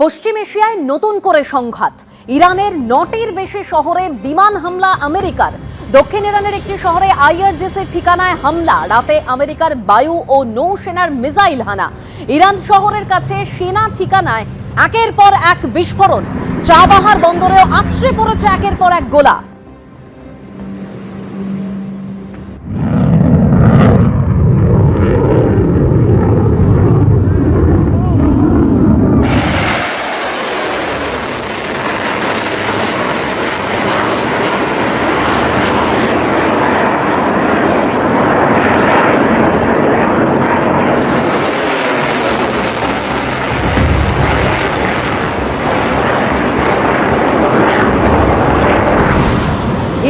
পশ্চিম এশিয়ায় নতুন করে সংঘাত। ইরানের ৯টির বেশি শহরে বিমান হামলা আমেরিকার। দক্ষিণ ইরানের একটি শহরে আইআরজিসির ঠিকানায় হামলা, রাতে আমেরিকার বায়ু ও নৌসেনার মিসাইল হানা। ইরান শহরের কাছে সেনা ঠিকানায় একের পর এক বিস্ফোরণ। চাবাহার বন্দরেও আছড়ে পড়েছে একের পর এক গোলা।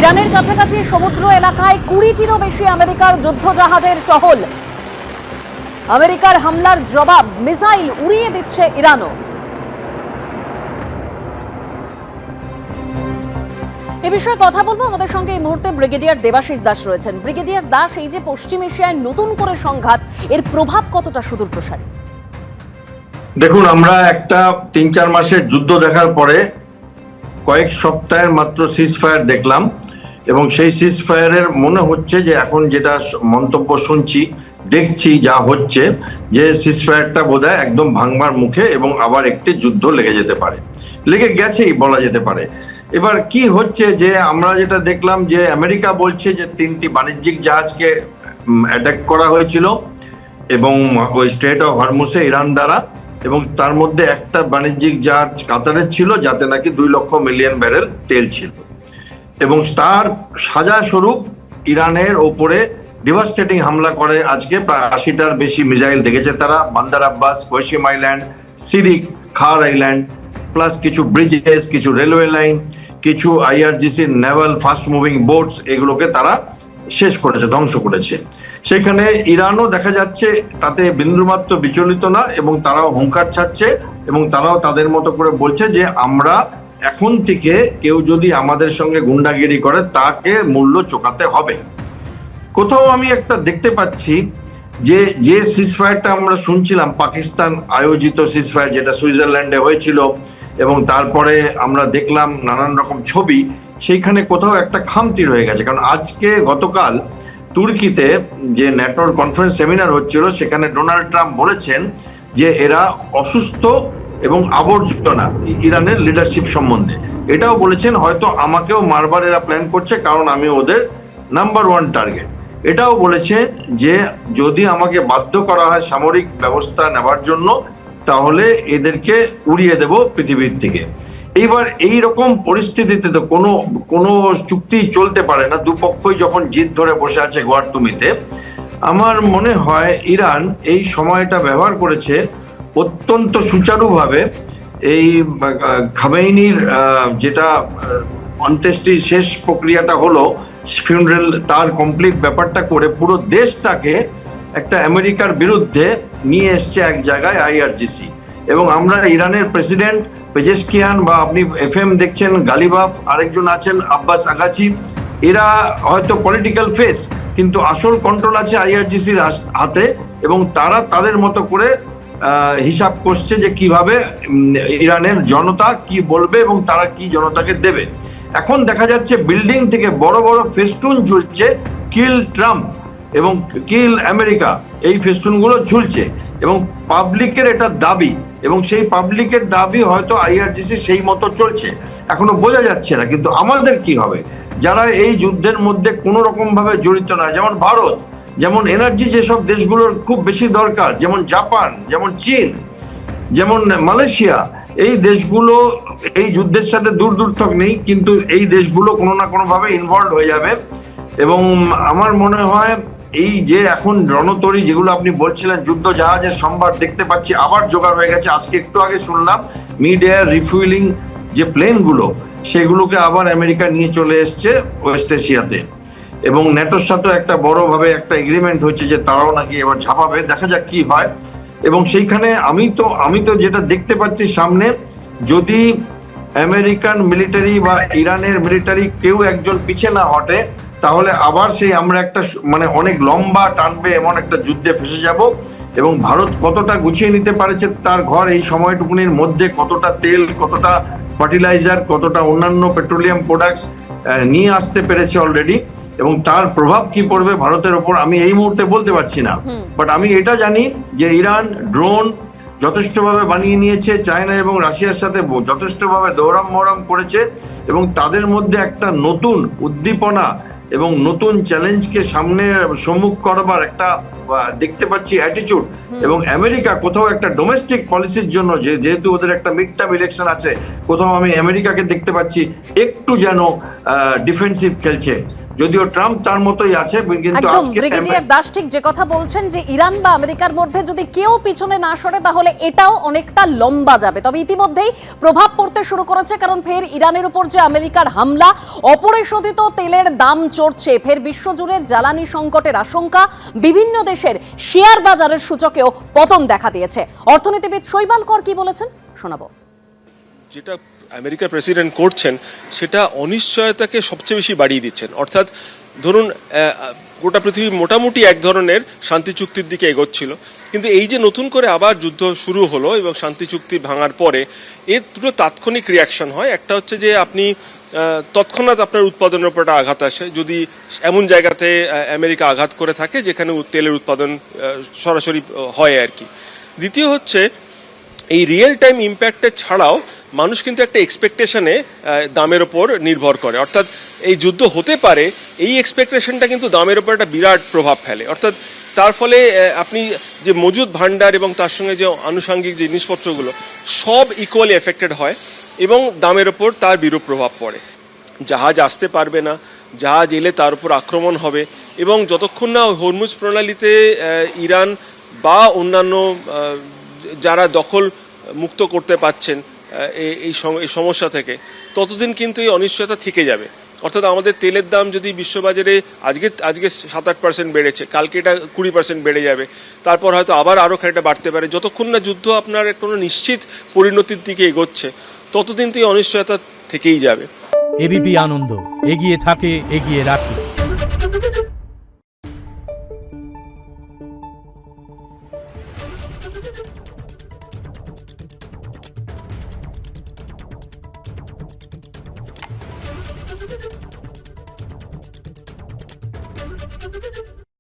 ইরানের কাছাকাছি সমুদ্র এলাকায় ২০টিরও বেশি আমেরিকার যুদ্ধজাহাজের টহল। আমেরিকার হামলার জবাব মিসাইল উড়িয়ে দিচ্ছে ইরানও। এ বিষয়ে কথা বলবো, আমাদের সঙ্গে এই মুহূর্তে ব্রিগেডিয়ার দেবাশিস দাস রয়েছেন। ব্রিগেডিয়ার দাস, এই যে পশ্চিম এশিয়ায় নতুন করে সংঘাত, এর প্রভাব কতটা সুদূর প্রসারী? দেখুন, আমরা একটা ৩-৪ মাসের যুদ্ধ দেখার পরে কয়েক সপ্তাহের মাত্র সিজফায়ার দেখলাম, এবং সেই সিজফায়ারের মনে হচ্ছে যে এখন যেটা মন্তব্য শুনছি, দেখছি যা হচ্ছে, যে সিজফায়ারটা বোধহয় একদম ভাঙবার মুখে এবং আবার একটি যুদ্ধ লেগে যেতে পারে, লেগে গেছেই বলা যেতে পারে। এবার কি হচ্ছে যে আমরা যেটা দেখলাম যে আমেরিকা বলছে যে ৩টি বাণিজ্যিক জাহাজকে অ্যাটাক করা হয়েছিল এবং ওই স্ট্রেট অফ হরমুজে ইরান দ্বারা, এবং তার মধ্যে একটা বাণিজ্যিক জাহাজ কাতারের ছিল যাতে নাকি ২ লক্ষ মিলিয়ন ব্যারেল তেল ছিল, এবং তার সাজা স্বরূপ ইরানের ওপরে ডিভাস্টেটিং হামলা করে। আজকে প্রায় ৮০টার বেশি মিসাইল দেখেছে তারা। বান্দার আব্বাস, কোয়েশিম আইল্যান্ড, সিরিক, খার আইল্যান্ড, প্লাস কিছু ব্রিজেস, কিছু রেলওয়ে লাইন, কিছু IRGC Naval fast moving boats, এগুলোকে তারা শেষ করেছে, ধ্বংস করেছে। সেখানে ইরানও দেখা যাচ্ছে তাতে বিন্দুমাত্র বিচলিত না, এবং তারাও হুঙ্কার ছাড়ছে, এবং তারাও তাদের মতো করে বলছে যে আমরা এখন থেকে কেউ যদি আমাদের সঙ্গে গুন্ডাগিরি করে তাকে মূল্য চোকাতে হবে। কোথাও আমি একটা দেখতে পাচ্ছি যে সিজফায়ারটা আমরা শুনছিলাম, পাকিস্তান আয়োজিত সিজফায়ার যেটা সুইজারল্যান্ডে হয়েছিল, এবং তারপরে আমরা দেখলাম নানান রকম ছবি, সেইখানে কোথাও একটা খামতি রয়ে গেছে। কারণ গতকাল তুর্কিতে যে ন্যাটোর কনফারেন্স সেমিনার হচ্ছিল, সেখানে ডোনাল্ড ট্রাম্প বলেছেন যে এরা অসুস্থ এবং আবর্জনা ইরানের লিডারশিপ সম্বন্ধে। এটাও বলেছেন হয়তো আমাকেও মারবার এরা প্ল্যান করছে, কারণ আমি ওদের নাম্বার 1 টার্গেট। এটাও বলেছেন যে যদি আমাকে বাধ্য করা হয় সামরিক ব্যবস্থা নেওয়ার জন্য, তাহলে এদেরকে উড়িয়ে দেব পৃথিবীর থেকে। এইবার এই রকম পরিস্থিতিতে তো কোনো চুক্তি চলতে পারে না, দুপক্ষই যখন জিদ ধরে বসে আছে গোয়ার্তুমিতে। আমার মনে হয় ইরান এই সময়টা ব্যবহার করেছে অত্যন্ত সুচারুভাবে। এই খামেইনির যেটা অন্ত্যেষ্টি শেষ প্রক্রিয়াটা হলো, ফিউনারেল, তার কমপ্লিট ব্যাপারটা করে পুরো দেশটাকে একটা আমেরিকার বিরুদ্ধে নিয়ে এসছে এক জায়গায় আইআরজিসি। এবং আমরা ইরানের প্রেসিডেন্ট পেজেশকিয়ান, বা আপনি এফএম দেখছেন গালিবাফ, আরেকজন আছেন আব্বাস আগাচি, এরা হয়তো পলিটিক্যাল ফেস, কিন্তু আসল কন্ট্রোল আছে আইআরজিসির হাতে, এবং তারা তাদের মতো করে হিসাব করছে যে কিভাবে ইরানের জনতা কি বলবে এবং তারা কি জনতাকে দেবে। এখন দেখা যাচ্ছে বিল্ডিং থেকে বড় বড় ফেস্টুন ঝুলছে, কিল ট্রাম্প এবং কিল আমেরিকা, এই ফেস্টুনগুলো ঝুলছে, এবং পাবলিকের এটা দাবি, এবং সেই পাবলিকের দাবি হয়তো আইআরজিসি সেই মতো চলছে, এখনো বোঝা যাচ্ছে না। কিন্তু আমাদের কি হবে যারা এই যুদ্ধের মধ্যে কোনো রকম ভাবে জড়িত না, যেমন ভারত, যেমন এনার্জি যেসব দেশগুলোর খুব বেশি দরকার, যেমন জাপান, যেমন চীন, যেমন মালয়েশিয়া, এই দেশগুলো এই যুদ্ধের সাথে দূর নেই, কিন্তু এই দেশগুলো কোনো না কোনোভাবে ইনভলভ হয়ে যাবে। এবং আমার মনে হয় এই যে এখন রণতরী যেগুলো আপনি বলছিলেন, যুদ্ধ জাহাজের সম্ভার দেখতে পাচ্ছি আবার জোগাড় হয়ে গেছে। আজকে একটু আগে শুনলাম মিড এয়ার রিফুয়েলিং যে প্লেনগুলো, সেগুলোকে আবার আমেরিকা নিয়ে চলে এসছে ওয়েস্ট এশিয়াতে, এবং ন্যাটোর সাথে একটা বড়ভাবে একটা এগ্রিমেন্ট হচ্ছে যে তারাও নাকি এবার ঝাঁপাবে। দেখা যাক কি হয়। এবং সেইখানে আমি তো যেটা দেখতে পাচ্ছি সামনে, যদি আমেরিকান মিলিটারি বা ইরানের মিলিটারি কেউ একজন পিছিয়ে না হটে, তাহলে আবার সেই আমরা একটা অনেক লম্বা টানবে এমন একটা যুদ্ধে ফেসে যাব, এবং ভারত কতটা গুছিয়ে নিতে পারেছে তার ঘর এই সময়টুকুনির মধ্যে, কতটা তেল, কতটা ফার্টিলাইজার, কতটা অন্যান্য পেট্রোলিয়াম প্রোডাক্টস নিয়ে আসতে পেরেছে অলরেডি, এবং তার প্রভাব কি পড়বে ভারতের ওপর আমি এই মুহূর্তে বলতে পারছি না। বাট আমি এটা জানি যে ইরান ড্রোন যথেষ্টভাবে বানিয়ে নিয়েছে, চায়না এবং রাশিয়ার সাথে যথেষ্টভাবে দৌড়াম মহরম করেছে, এবং তাদের মধ্যে একটা নতুন উদ্দীপনা এবং নতুন চ্যালেঞ্জকে সম্মুখ করবার একটা দেখতে পাচ্ছি অ্যাটিটিউড। এবং আমেরিকা কোথাও একটা ডোমেস্টিক পলিসির জন্য যেহেতু ওদের একটা মিড টার্ম ইলেকশন আছে, কোথাও আমি আমেরিকাকে দেখতে পাচ্ছি একটু যেন ডিফেন্সিভ খেলছে, যদিও ট্রাম্প তার মতোই আছে। কিন্তু একদম ব্রিগেডিয়ার দাস ঠিক যে কথা বলছেন যে ইরান বা আমেরিকার মধ্যে যদি কেউ পিছনে না সরে তাহলে এটাও অনেকটা লম্বা যাবে। তবে ইতিমধ্যেই প্রভাব পড়তে শুরু করেছে, কারণ ফের ইরানের উপর যে আমেরিকার হামলা, অপরিশোধিত তেলের দাম চড়ছে, ফের বিশ্বজুড়ে জ্বালানি সংকটের আশঙ্কা, বিভিন্ন দেশের শেয়ার বাজারের সূচকেও পতন দেখা দিয়েছে। অর্থনীতিবিদ শৈবাল কর কি বলেছেন শোনাবো। যেটা আমেরিকার প্রেসিডেন্ট করছেন সেটা অনিশ্চয়তাকে সবচেয়ে বেশি বাড়িয়ে দিচ্ছেন। অর্থাৎ ধরুন গোটা পৃথিবী মোটামুটি এক ধরনের শান্তি চুক্তির দিকে এগোচ্ছিল, কিন্তু এই যে নতুন করে আবার যুদ্ধ শুরু হলো এবং শান্তি চুক্তি ভাঙার পরে এর দুটো তাৎক্ষণিক রিয়াকশন হয়। একটা হচ্ছে যে আপনি তৎক্ষণাৎ আপনার উৎপাদনের উপর একটা আঘাত আসে যদি এমন জায়গাতে আমেরিকা আঘাত করে থাকে যেখানে তেলের উৎপাদন সরাসরি হয় আর কি। দ্বিতীয় হচ্ছে এই রিয়েল টাইম ইম্প্যাক্টের ছাড়াও মানুষ কিন্তু একটা এক্সপেকটেশনে দামের ওপর নির্ভর করে, অর্থাৎ এই যুদ্ধ হতে পারে এই এক্সপেকটেশনটা কিন্তু দামের ওপর একটা বিরাট প্রভাব ফেলে। অর্থাৎ তার ফলে আপনি যে মজুদ ভান্ডার এবং তার সঙ্গে যে আনুষঙ্গিক যে জিনিসপত্রগুলো সব ইকুয়ালি এফেক্টেড হয় এবং দামের ওপর তার বিরূপ প্রভাব পড়ে। জাহাজ আসতে পারবে না, জাহাজ এলে তার উপর আক্রমণ হবে, এবং যতক্ষণ না হরমুজ প্রণালীতে ইরান বা অন্যান্য যারা দখল মুক্ত করতে পারছেন এই সমস্যা থেকে, ততদিন কিন্তু এই অনিশ্চয়তা থেকে যাবে। অর্থাৎ আমাদের তেলের দাম যদি বিশ্ববাজারে আজকে 7-8% বেড়েছে, কালকে এটা 20% বেড়ে যাবে, তারপর হয়তো আরও খানিকটা বাড়তে পারে। যতক্ষণ না যুদ্ধ আপনার কোনো নিশ্চিত পরিণতির দিকে এগোচ্ছে ততদিন তো এই অনিশ্চয়তা থেকেই যাবে। এবিপি আনন্দ এগিয়ে থাকে, এগিয়ে রাখে।